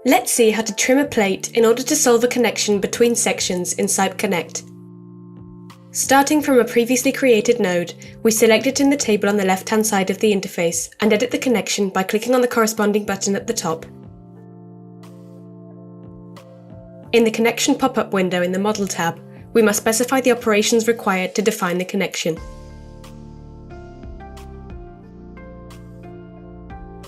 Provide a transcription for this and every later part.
Let's see how to trim a plate in order to solve a connection between sections in CYPE Connect. Starting from a previously created node, we select it in the table on the left-hand side of the interface and edit the connection by clicking on the corresponding button at the top. In the Connection pop-up window in the Model tab, we must specify the operations required to define the connection.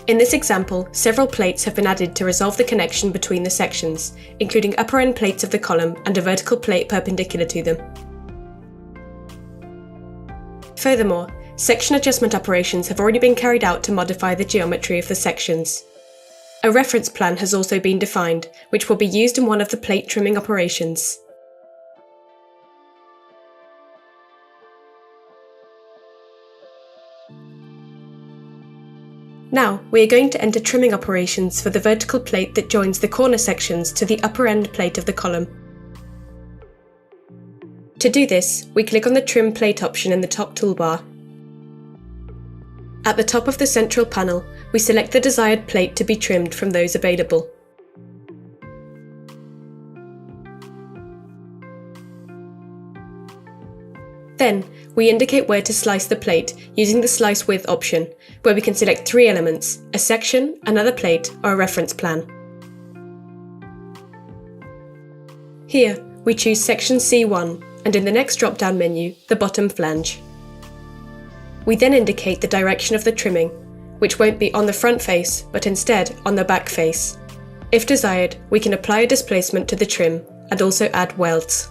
In this example, several plates have been added to resolve the connection between the sections, including upper end plates of the column and a vertical plate perpendicular to them. Furthermore, section adjustment operations have already been carried out to modify the geometry of the sections. A reference plan has also been defined, which will be used in one of the plate trimming operations. Now, we are going to enter trimming operations for the vertical plate that joins the corner sections to the upper end plate of the column. To do this, we click on the Trim Plate option in the top toolbar. At the top of the central panel, we select the desired plate to be trimmed from those available. Then, we indicate where to slice the plate using the Slice With option, where we can select three elements: a section, another plate, or a reference plan. Here, we choose section C1, and in the next drop-down menu, the bottom flange. We then indicate the direction of the trimming, which won't be on the front face, but instead on the back face. If desired, we can apply a displacement to the trim and also add welds.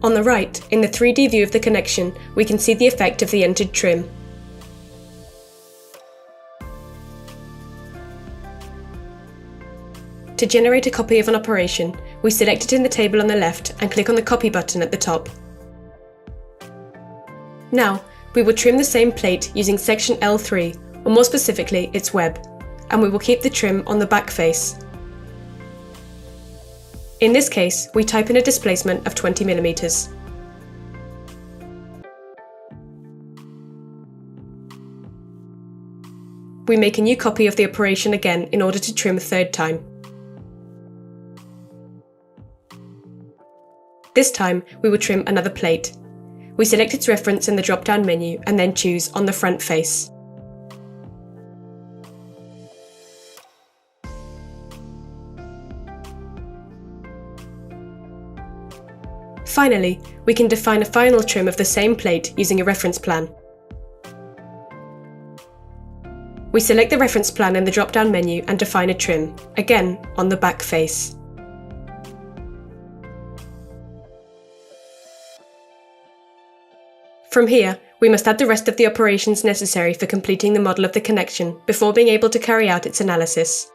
On the right, in the 3D view of the connection, we can see the effect of the entered trim. To generate a copy of an operation, we select it in the table on the left and click on the Copy button at the top. Now, we will trim the same plate using section L3, or more specifically, its web, and we will keep the trim on the back face. In this case, we type in a displacement of 20 mm. We make a new copy of the operation again in order to trim a third time. This time, we will trim another plate. We select its reference in the drop-down menu and then choose On the Front Face. Finally, we can define a final trim of the same plate using a reference plan. We select the reference plan in the drop-down menu and define a trim, again on the back face. From here, we must add the rest of the operations necessary for completing the model of the connection before being able to carry out its analysis.